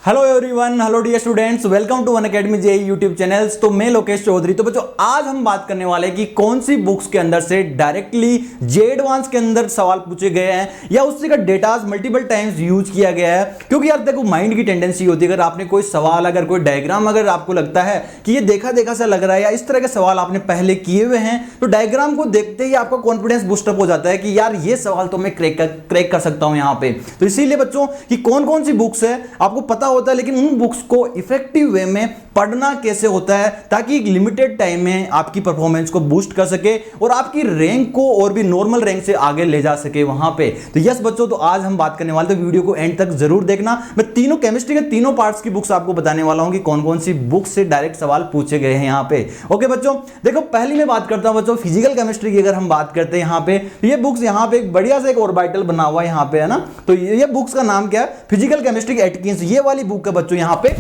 Hello everyone, hello dear students, welcome to Unacademy JE YouTube channels. तो मैं लोकेश चौधरी। तो बच्चों आज हम बात करने वाले हैं कि कौन सी बुक्स के अंदर से डायरेक्टली जे एडवांस के अंदर सवाल पूछे गए हैं या उससे का डेटाज मल्टीपल टाइम्स यूज किया गया है। क्योंकि यार देखो, माइंड की टेंडेंसी होती है, अगर आपने कोई सवाल, अगर कोई डायग्राम अगर आपको लगता है कि ये देखा देखा सा लग रहा है या इस तरह के सवाल आपने पहले किए हुए हैं, तो डायग्राम को देखते ही आपका कॉन्फिडेंस बूस्टअप हो जाता है कि यार ये सवाल तो मैं क्रैक कर सकता हूं यहां पे। तो इसीलिए बच्चों कि कौन कौन सी बुक्स है आपको पता होता है, लेकिन उन बुक्स को इफेक्टिव वे में पढ़ना कैसे होता है ताकि एक लिमिटेड टाइम में आपकी परफॉर्मेंस को बूस्ट कर सके और आपकी रैंक को और भी नॉर्मल रैंक से आगे ले जा सके वहां पे। तो यस बच्चों, तो आज हम बात करने वाले, तो वीडियो को एंड तक जरूर देखना। मैं तीनों केमिस्ट्री के तीनों पार्ट्स की बुक्स आपको बताने वाला हूं कि कौन कौन सी बुक्स से डायरेक्ट सवाल पूछे गए हैं यहां पे। ओके बच्चों, देखो पहली मैं बात करता हूं बच्चों फिजिकल केमिस्ट्री की। अगर हम बात करते हैं यहां पे, ये बुक्स यहां पे एक बढ़िया सा एक ऑर्बिटल बना हुआ है यहां पे, है ना। तो ये बुक्स का नाम क्या है? फिजिकल केमिस्ट्री एटकिंस, ये वाली बुक है बच्चों यहां पे।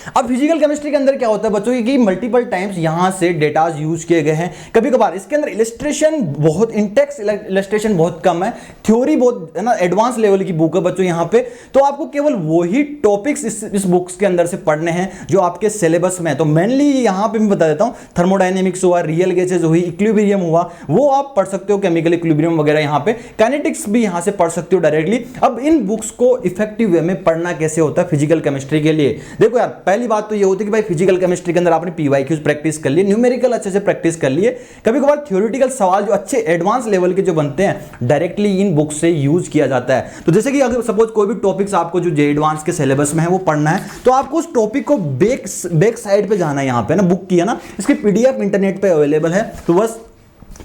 अब फिजिकल केमिस्ट्री के अंदर क्या होता है बच्चों कि मल्टीपल टाइम्स यहां से डेटाज यूज किए गए हैं। कभी कभार इसके अंदर इलस्ट्रेशन बहुत, इंटेक्स इलस्ट्रेशन बहुत कम है, थ्योरी बहुत है ना, एडवांस लेवल की बुक है बच्चों यहां पे। तो आपको केवल वही टॉपिक्स इस बुक्स के अंदर से पढ़ने हैं जो आपके सिलेबस में है। तो मेनली यहां पे मैं बता देता हूं, थर्मोडायनेमिक्स हुआ, रियल गैसेज हुई, इक्विलिब्रियम हुआ, वो आप पढ़ सकते हो, केमिकल इक्विलिब्रियम वगैरह यहां पे, काइनेटिक्स भी यहां से पढ़ सकते हो डायरेक्टली। अब इन बुक्स को इफेक्टिव वे में पढ़ना कैसे होता है फिजिकल केमिस्ट्री के लिए? देखो यार, पहली बात तो ये होती है कि भाई फिजिकल केमिस्ट्री के अंदर आपने पीवाईक्यूज प्रैक्टिस कर लिए, न्यूमेरिकल अच्छे से प्रैक्टिस कर लिए। कभी कभार थ्योरेटिकल सवाल जो अच्छे एडवांस लेवल के जो बनते हैं डायरेक्टली इन बुक से यूज किया जाता है। तो जैसे कि अगर सपोज कोई भी टॉपिक्स आपको जो जे एडवांस के सिलेबस में है वो पढ़ना है, तो आपको उस टॉपिक को बैक साइड पे जाना है, यहां पे ना बुक की है ना, इसकी पीडीएफ इंटरनेट पे अवेलेबल है, तो बस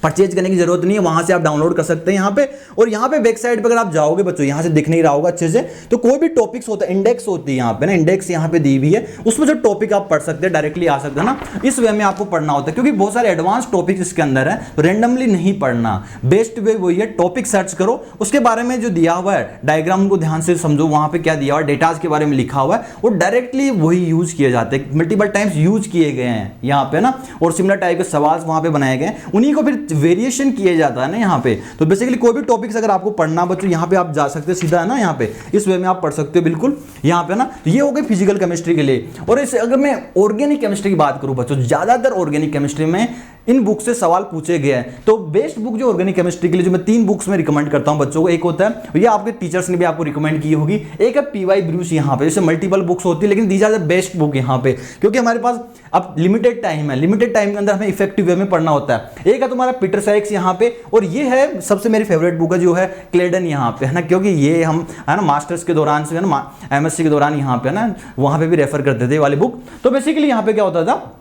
परचेज करने की जरूरत नहीं है, वहां से आप डाउनलोड कर सकते हैं यहां पे। और यहां पे बैक साइड पे अगर आप जाओगे बच्चों, यहां से दिख नहीं रहा होगा अच्छे से, तो कोई भी टॉपिक्स होता है, इंडेक्स होती है यहां पे ना, इंडेक्स यहां पे दी हुई है, उसमें जो टॉपिक आप पढ़ सकते हैं डायरेक्टली आ सकते हैं ना। इस वे में आपको पढ़ना होता है क्योंकि बहुत सारे एडवांस टॉपिक्स इसके अंदर है, तो रेंडमली नहीं पढ़ना। बेस्ट वे वही है, टॉपिक सर्च करो, उसके बारे में जो दिया हुआ है डायग्राम को ध्यान से समझो, वहां पे क्या दिया हुआ है, डेटाज के बारे में लिखा हुआ है, और डायरेक्टली वही यूज किए जाते हैं, मल्टीपल टाइम्स यूज किए गए हैं यहां पे ना। और सिमिलर टाइप के सवाल वहां पे बनाए गए, उन्हीं को फिर वेरिएशन किया जाता है ना यहाँ पे। तो बेसिकली कोई भी टॉपिक्स अगर आपको पढ़ना बच्चों, यहाँ पे आप जा सकते हैं सीधा, है ना, यहाँ पे इस वे में आप पढ़ सकते हो बिल्कुल यहाँ पे ना। तो ये हो गई फिजिकल केमिस्ट्री के लिए। और इस अगर मैं ऑर्गेनिक केमिस्ट्री की बात करूं बच्चों, ज्यादातर ऑर्गेनिक केमिस्ट्री में इन बुक से सवाल पूछे गए हैं। तो बेस्ट बुक जो ऑर्गेनिक केमिस्ट्री के लिए जो मैं 3 बुक्स में रिकमेंड करता हूं बच्चों को, एक होता है, ये आपके टीचर्स ने भी आपको रिकमेंड की होगी, एक है पीवाई ब्रूस यहाँ पे। जैसे मल्टीपल बुक्स होती है, लेकिन these are the best book यहाँ पे, क्योंकि हमारे पास अब लिमिटेड टाइम है, लिमिटेड टाइम के अंदर हमें इफेक्टिव वे में पढ़ना होता है। एक है तुम्हारा पीटर साइक्स यहाँ पे, और ये है सबसे मेरी फेवरेट बुक है जो है क्लेडन यहाँ पे, है ना, क्योंकि ये हम है ना मास्टर्स के दौरान से, है ना, एमएससी के दौरान यहाँ पे ना, वहां पे भी रेफर करते थे वाली बुक। तो बेसिकली यहाँ पे क्या होता था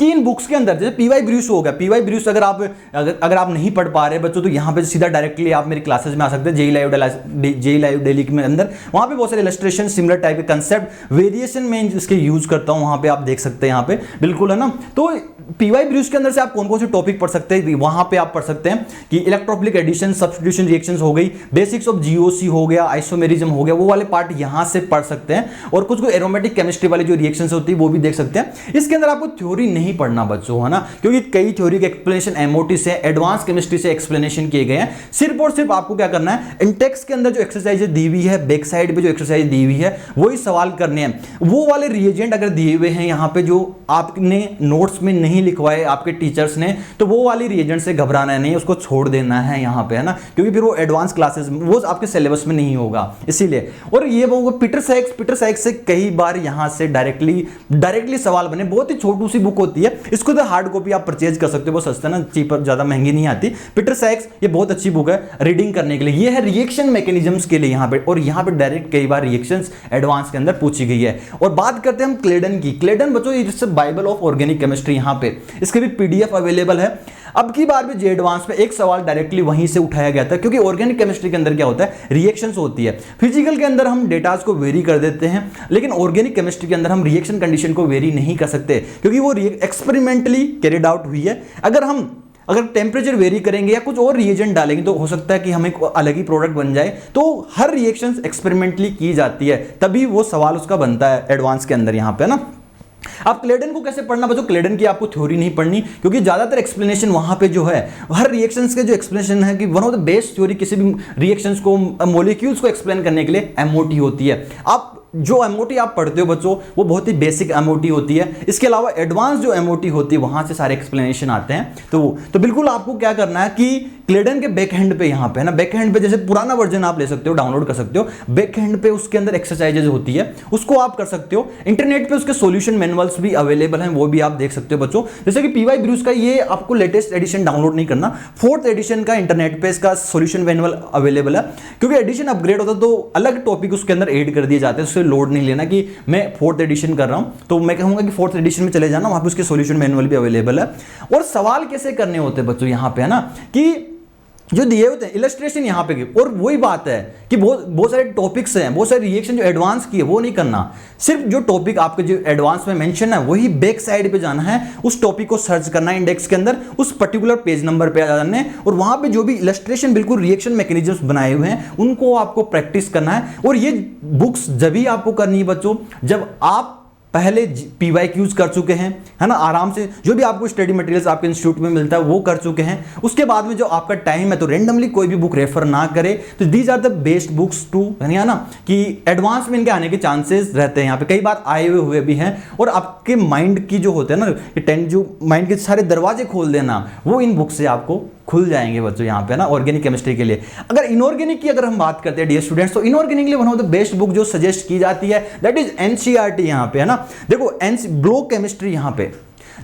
कि इन बुक्स के अंदर जैसे पीवाई ब्रूस हो गया, पीवाई ब्रूस अगर आप नहीं पढ़ पा रहे बच्चों, तो यहाँ पे सीधा डायरेक्टली आप मेरी क्लासेस में आ सकते हैं, जेई लाइव डेली के अंदर। वहाँ पे बहुत सारे इलस्ट्रेशन, सिमिलर टाइप के कंसेप्ट, वेरिएशन में इसके यूज करता हूँ, वहाँ पे आप देख सकते हैं यहाँ पे बिल्कुल, है ना। तो पीवाई ब्रूस के अंदर से आप कौन कौन से टॉपिक पढ़ सकते हैं, वहाँ पे आप पढ़ सकते हैं कि इलेक्ट्रोफिलिक एडिशन, सब्स्टिट्यूशन रिएक्शंस हो गई, बेसिक्स ऑफ जीओसी हो गया, आइसोमेरिज्म हो गया, वो वाले पार्ट यहाँ से पढ़ सकते हैं। और कुछ एरोमेटिक केमिस्ट्री वाली जो रिएक्शंस होती है वो भी देख सकते हैं। इसके अंदर आपको थ्योरी नहीं पढ़ना बच्चों, है ना, क्योंकि कई थ्योरी के एक्सप्लेनेशन एमओटी से, एडवांस केमिस्ट्री से एक्सप्लेनेशन किए गए हैं। सिर्फ और सिर्फ आपको क्या करना है, इंटेक्स के अंदर जो एक्सरसाइज दी हुई है, बैक साइड पे जो एक्सरसाइज दी हुई है, वही सवाल करने हैं। वो वाले रिएजेंट अगर दिए हुए हैं यहाँ पे जो आपने नोट्स में नहीं लिखवाए आपके टीचर्स ने, तो वो वाली रिएजेंट से घबराना नहीं, उसको छोड़ देना है यहाँ पे, है ना, क्योंकि फिर वो एडवांस क्लासेस वो आपके सिलेबस में नहीं होगा इसीलिए। और ये वो पीटर साइक्स से कई बार यहाँ से डायरेक्टली सवाल बने, बहुत ही छोटी सी बुक होती है, इसको तो हार्ड कॉपी आप परचेज कर सकते हो, वो सस्ता ना, चीपर, ज्यादा महंगी नहीं आती। पीटर साइक्स ये बहुत अच्छी बुक है रीडिंग करने के लिए। ये है रिएक्शन मैकेनिज्म्स के लिए यहाँ पे, और यहाँ पे डायरेक्ट कई बार रिएक्शंस एडवांस के अंदर पूछी गई है। और बात करते हैं हम क्लेडन की। क्लेडन बच्चों ये बाइबल ऑफ ऑर्गेनिक केमिस्ट्री यहाँ पे, इसके भी पीडीएफ अवेलेबल है। अब की बार भी जे एडवांस में एक सवाल डायरेक्टली वहीं से उठाया गया था, क्योंकि ऑर्गेनिक केमिस्ट्री के अंदर क्या होता है, रिएक्शंस होती है। फिजिकल के अंदर हम डेटाज को वेरी कर देते हैं, लेकिन ऑर्गेनिक केमिस्ट्री के अंदर हम रिएक्शन कंडीशन को वेरी नहीं कर सकते, क्योंकि वो एक्सपेरिमेंटली कैरिड आउट हुई है। अगर टेम्परेचर वेरी करेंगे या कुछ और रिएजेंट डालेंगे तो हो सकता है कि हमें अलग ही प्रोडक्ट बन जाए। तो हर रिएक्शन एक्सपेरिमेंटली की जाती है, तभी वो सवाल उसका बनता है एडवांस के अंदर यहाँ पे, ना। आप क्लेडन को कैसे पढ़ना बच्चों, क्लेडन की आपको थ्योरी नहीं पढ़नी, क्योंकि ज्यादातर एक्सप्लेनेशन वहां पे जो है, हर रिएक्शंस के जो एक्सप्लेनेशन है कि one of the best theory किसी भी रिएक्शंस को, मॉलिक्यूल्स को एक्सप्लेन करने के लिए एमओटी होती है। आप जो एमओटी आप पढ़ते हो बच्चों वो बहुत ही बेसिक एमओटी होती है। इसके अलावा एडवांस जो एमओटी होती है वहां से सारे एक्सप्लेनेशन आते हैं। तो बिल्कुल आपको क्या करना है कि क्लेडन के बैक हैंड पे यहाँ पे है ना, बैक हैंड पे जैसे पुराना वर्जन आप ले सकते हो, डाउनलोड कर सकते हो, बैक हैंड पे उसके अंदर एक्सरसाइजेज होती है, उसको आप कर सकते हो। इंटरनेट पे उसके सॉल्यूशन मैनुअल्स भी अवेलेबल हैं, वो भी आप देख सकते हो बच्चों। जैसे कि पीवाई ब्रूस का ये आपको लेटेस्ट एडिशन डाउनलोड नहीं करना, 4th एडिशन का इंटरनेट पे इसका सॉल्यूशन मैनुअल अवेलेबल है, क्योंकि एडिशन अपग्रेड होता तो अलग टॉपिक उसके अंदर ऐड कर दिए जाते हैं, उससे लोड नहीं लेना कि मैं 4th एडिशन कर रहा हूं तो मैं कहूंगा कि 4th एडिशन में चले जाना, वहां पे उसके सॉल्यूशन मैनुअल भी अवेलेबल है। और सवाल कैसे करने होते हैं बच्चों यहाँ पे है ना, कि जो दिए होते हैं इलस्ट्रेशन यहाँ पे, और वही बात है कि बहुत सारे टॉपिक्स हैं, बहुत सारे रिएक्शन जो एडवांस की है वो नहीं करना, सिर्फ जो टॉपिक आपके जो एडवांस में मेंशन है वही बैक साइड पे जाना है, उस टॉपिक को सर्च करना है इंडेक्स के अंदर, उस पर्टिकुलर पेज नंबर पे जाना है, और वहां पे जो भी इलस्ट्रेशन बिल्कुल रिएक्शन मैकेनिज्म्स बनाए हुए हैं उनको आपको प्रैक्टिस करना है। और ये बुक्स जब भी आपको करनी है बच्चों जब आप पहले PYQs कर चुके हैं, है ना, आराम से जो भी आपको स्टडी मटेरियल्स आपके इंस्टीट्यूट में मिलता है वो कर चुके हैं। उसके बाद में जो आपका टाइम है तो रेंडमली कोई भी बुक रेफर ना करे, तो these are the best books too, है ना, कि एडवांस में इनके आने के चांसेस रहते हैं। यहाँ पे कई बार आए हुए भी हैं, और आपके माइंड की जो होते हैं ना, जो माइंड के सारे दरवाजे खोल देना, वो इन बुक से आपको खुल जाएंगे बच्चों यहाँ पे ना, ऑर्गेनिक केमिस्ट्री के लिए। अगर इनऑर्गेनिक की अगर हम बात करते हैं डियर स्टूडेंट्स, तो इनऑर्गेनिक के लिए one of the best book जो सजेस्ट की जाती है दैट इज NCERT यहाँ पे, है ना। देखो ब्लॉक केमिस्ट्री यहाँ पे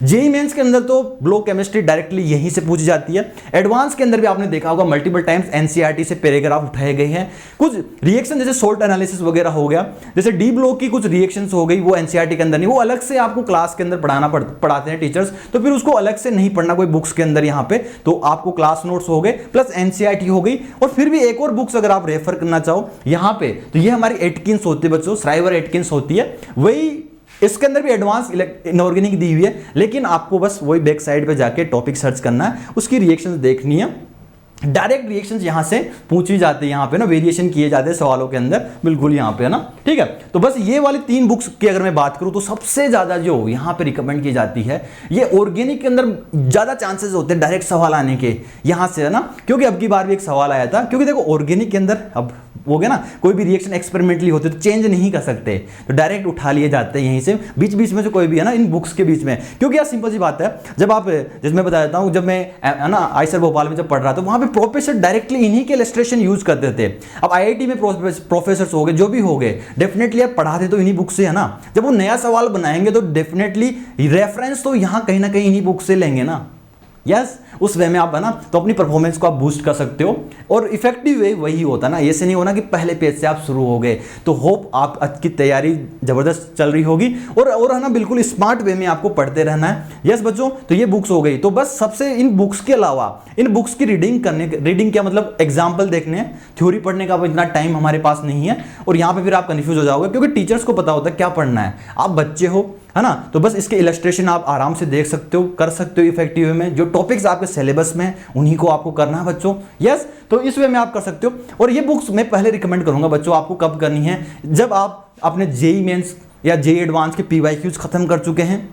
जेईई मेंस के अंदर तो ब्लॉक केमिस्ट्री डायरेक्टली यहीं से पूछी जाती है। एडवांस के अंदर भी आपने देखा होगा मल्टीपल टाइम्स NCERT से पैराग्राफ उठाए गए हैं। कुछ रिएक्शन जैसे सोल्ट एनालिसिस वगैरह हो गया, जैसे डी ब्लॉक की कुछ रिएक्शंस हो गई, वो NCERT के अंदर नहीं, वो अलग से आपको क्लास के अंदर पढ़ाते हैं टीचर्स, तो फिर उसको अलग से नहीं पढ़ना कोई बुक्स के अंदर यहाँ पे, तो आपको क्लास नोट्स हो गए प्लस NCERT हो गई। और फिर भी एक और बुक्स अगर आप रेफर करना चाहो यहाँ पे, तो ये हमारी एटकिंस होती है बच्चों, श्राइवर एटकिंस होती है, वही इसके अंदर भी एडवांस इनऑर्गेनिक दी हुई है, लेकिन आपको बस वही बैक साइड पे जाके टॉपिक सर्च करना है, उसकी रिएक्शंस देखनी है। डायरेक्ट रिएक्शंस यहां से पूछी जाती है, यहाँ पे ना वेरिएशन किए जाते हैं सवालों के अंदर, बिल्कुल यहाँ पे ना, ठीक है। तो बस ये वाली 3 बुक्स की अगर मैं बात करूं तो सबसे ज्यादा जो यहाँ पे रिकमेंड की जाती है, ये ऑर्गेनिक के अंदर ज्यादा चांसेस होते हैं डायरेक्ट सवाल आने के यहाँ से, है ना, क्योंकि अब की बार भी एक सवाल आया था, क्योंकि देखो ऑर्गेनिक के अंदर अब हो गया ना, कोई भी रिएक्शन एक्सपेरिमेंटली होते तो चेंज नहीं कर सकते, तो डायरेक्ट उठा लिए जाते हैं यहीं से, बीच बीच में से कोई भी, है ना, इन बुक्स के बीच में। क्योंकि यार सिंपल सी बात है, जब आप, जैसे मैं बता देता हूँ, जब मैं, है ना, आईसर भोपाल में जब पढ़ रहा था, वहाँ पे प्रोफेसर डायरेक्टली इन्हीं के इलस्ट्रेशन यूज करते थे। अब IIT में प्रोफेसर हो गए, जो भी हो गए, डेफिनेटली आप पढ़ाते तो इन्हीं बुक से, है ना। जब वो नया सवाल बनाएंगे तो डेफिनेटली रेफरेंस तो यहाँ कहीं ना कहीं इन्हीं बुक से लेंगे ना, यस, उस वे में आप, है ना, तो अपनी परफॉर्मेंस को आप बूस्ट कर सकते हो। और इफेक्टिव वे वही होता है ना, ऐसे नहीं होना कि पहले पेज से आप शुरू हो गए। तो होप आपकी तैयारी जबरदस्त चल रही होगी, और है ना, बिल्कुल स्मार्ट वे में आपको पढ़ते रहना है। यस बच्चों, तो ये बुक्स हो गई। तो बस सबसे इन बुक्स के अलावा इन बुक्स की रीडिंग क्या मतलब एग्जाम्पल देखने हैं, थ्योरी पढ़ने का इतना टाइम हमारे पास नहीं है, और यहाँ पे फिर आप कंफ्यूज हो जाओगे, क्योंकि टीचर्स को पता होता है क्या पढ़ना है, आप बच्चे हो, है ना। तो बस इसके इलस्ट्रेशन आप आराम से देख सकते हो, कर सकते हो इफेक्टिव वे में, जो टॉपिक्स आपके सिलेबस में उन्हीं को आपको करना है बच्चों। यस, तो इस वे में आप कर सकते हो। और ये बुक्स मैं पहले रिकमेंड करूंगा बच्चों आपको कब करनी है, जब आप अपने जेईई मेंस या जेईई एडवांस के PYQs खत्म कर चुके हैं।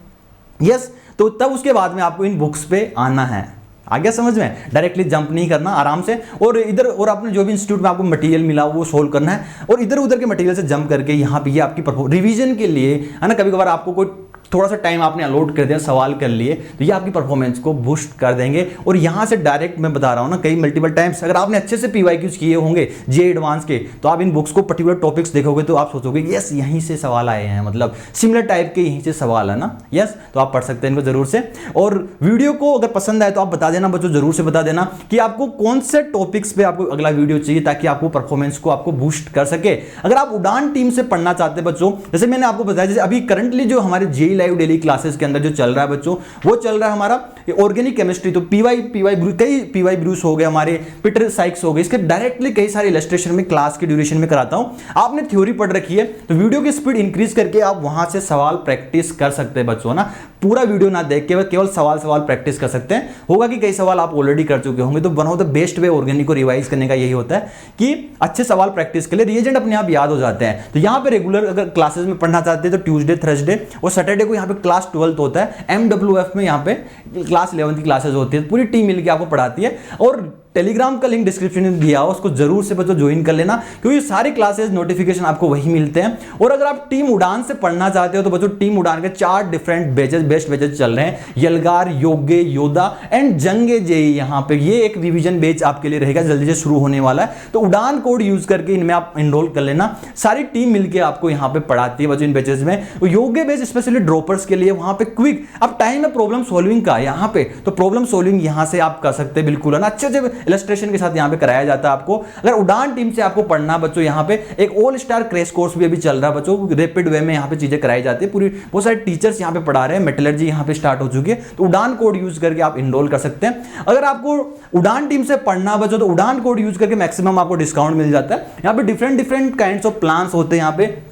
यस, तो तब उसके बाद में आपको इन बुक्स पे आना है। आ गया समझ में, डायरेक्टली जंप नहीं करना, आराम से, और इधर और आपने जो भी इंस्टीट्यूट में आपको मटेरियल मिला वो सोल्व करना है, और इधर उधर के मटेरियल से जंप करके यहाँ पे ये आपकी रिवीजन के लिए, है ना, कभी कभार आपको कोई थोड़ा सा टाइम आपने अलॉट कर दिया, सवाल कर लिए, तो ये आपकी परफॉर्मेंस को बूस्ट कर देंगे। और यहाँ से डायरेक्ट मैं बता रहा हूँ ना, कई मल्टीपल टाइम्स अगर आपने अच्छे से PYQs किए होंगे जेईई एडवांस के, तो आप इन बुक्स को पर्टिकुलर टॉपिक्स देखोगे तो आप सोचोगे यस यहीं से सवाल आए हैं, मतलब सिमिलर टाइप के यहीं से सवाल है ना। यस, तो आप पढ़ सकते हैं इनको जरूर से। और वीडियो को अगर पसंद आए तो आप बता देना बच्चों, जरूर से बता देना कि आपको कौन से टॉपिक्स पे आपको अगला वीडियो चाहिए, ताकि आपको परफॉर्मेंस को आपको बूस्ट कर सके। अगर आप उड़ान टीम से पढ़ना चाहते हैं बच्चों, जैसे मैंने आपको बताया, जैसे अभी करंटली जो हमारे जेईई लाइव डेली क्लासेस के अंदर जो चल रहा है बच्चों, वो चल रहा है हमारा ऑर्गेनिक केमिस्ट्री। तो कई PY ब्रूस हो गए, हमारे पीटर साइक्स हो गए, इसके डायरेक्टली कई सारे इलस्ट्रेशन में क्लास की ड्यूरेशन में कराता हूं। आपने थ्योरी पढ़ रखी है तो वीडियो की स्पीड इंक्रीज करके आप वहां से सवाल प्रैक्टिस कर सकते हैं बच्चों ना, पूरा वीडियो ना देख के केवल सवाल प्रैक्टिस कर सकते हैं। होगा कि कई सवाल आप ऑलरेडी कर चुके होंगे, तो one of the best way organic को रिवाइज करने का यही होता है कि अच्छे सवाल प्रैक्टिस के लिए रिएजेंट अपने आप याद हो जाते हैं। तो यहाँ पे रेगुलर अगर क्लासेस में पढ़ना चाहते हैं तो ट्यूसडे, थर्सडे और सैटरडे को यहाँ पे क्लास 12th होता है। MWF में यहाँ पे क्लास 11th की क्लासेस होती है, पूरी टीम मिलकर आपको पढ़ाती है। और टेलीग्राम का लिंक डिस्क्रिप्शन में दिया हो, उसको जरूर से बच्चों ज्वाइन कर लेना, क्योंकि सारे क्लासेस नोटिफिकेशन आपको वही मिलते हैं। और अगर आप टीम उड़ान से पढ़ना चाहते हो तो बच्चों टीम उड़ान के 4 डिफरेंट बैचेस, बेस्ट बैचेस चल रहे हैं, यलगार, योग्य, योद्धा एंड जंगे जेई। यहाँ पे ये एक रिवीजन बैच आपके लिए रहेगा, जल्दी से शुरू होने वाला है, तो उड़ान कोड यूज करके इनमें आप एनरोल कर लेना। सारी टीम मिलकर आपको यहाँ पे पढ़ाती है बच्चों इन बैचेस में। योग्य बैच स्पेशली ड्रॉपर्स के लिए, वहां पे क्विक अब टाइम है प्रॉब्लम सॉल्विंग का, यहाँ पे तो प्रॉब्लम सॉल्विंग यहाँ से आप कर सकते हैं बिल्कुल, है ना, अच्छे अच्छे इलस्ट्रेशन के साथ यहाँ पे कराया जाता है आपको। अगर उड़ान टीम से आपको पढ़ना बच्चों, यहाँ पे एक ऑल स्टार क्रैश कोर्स भी अभी चल रहा है बच्चों, रैपिड वे में यहाँ पे चीजें कराई जाती है, पूरी बहुत सारे टीचर्स यहाँ पे पढ़ा रहे हैं, मेटलर्जी यहाँ पे स्टार्ट हो चुकी है, तो उड़ान कोड यूज करके आप इनरोल कर सकते हैं। अगर आपको उड़ान टीम से पढ़ना बच्चों तो उड़ान कोड यूज करके मैक्सिमम आपको डिस्काउंट मिल जाता है। यहाँ पे डिफरेंट काइंड्स ऑफ प्लान्स होते हैं, यहाँ पे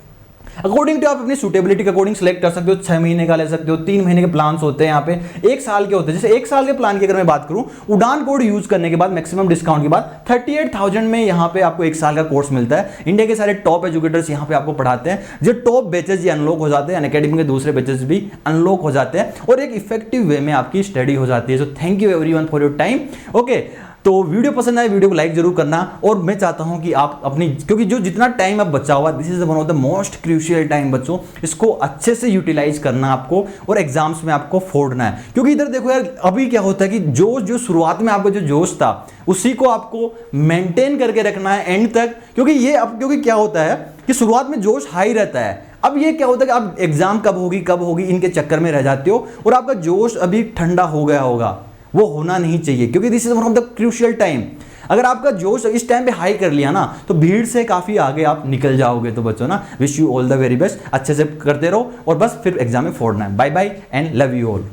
अकॉर्डिंग टू आप अपनी सुटेबिलिटी के अकॉर्डिंग सेलेक्ट कर सकते हो। 6 महीने का ले सकते हो, 3 महीने के प्लान्स होते हैं, यहाँ पे 1 साल के होते हैं। जैसे 1 साल के प्लान की अगर मैं बात करूं, उड़ान कोड यूज करने के बाद मैक्सिमम डिस्काउंट के बाद 38,000 में यहाँ पे आपको 1 साल का कोर्स मिलता है। इंडिया के सारे टॉप एजुकेटर्स यहाँ पे आपको पढ़ाते हैं, जो टॉप बैचेस ये अनलॉक हो जाते हैं, अनअकैडमी के दूसरे बैचेस भी अनलॉक हो जाते हैं और एक इफेक्टिव वे में आपकी स्टडी हो जाती है। So thank you everyone for your time. Okay, तो वीडियो पसंद आए वीडियो को लाइक जरूर करना, और मैं चाहता हूं कि आप अपनी, क्योंकि जो जितना टाइम अब बचा हुआ, this is one of the most crucial time बच्चों, इसको अच्छे से यूटिलाइज करना आपको और एग्जाम्स में आपको फोड़ना है। क्योंकि इधर देखो यार, अभी क्या होता है कि जो शुरुआत में आपका जो जोश था उसी को आपको मेंटेन करके रखना है एंड तक, क्योंकि क्या होता है कि शुरुआत में जोश हाई रहता है। अब ये क्या होता है कि आप एग्जाम कब होगी इनके चक्कर में रह जाते हो, और आपका जोश अभी ठंडा हो गया होगा, वो होना नहीं चाहिए, क्योंकि this is one of the crucial time. अगर आपका जोश इस टाइम पे हाई कर लिया ना, तो भीड़ से काफी आगे आप निकल जाओगे। तो बच्चों ना, wish you all the very best, अच्छे से करते रहो और बस फिर एग्जाम में फोड़ना है। Bye bye and love you all.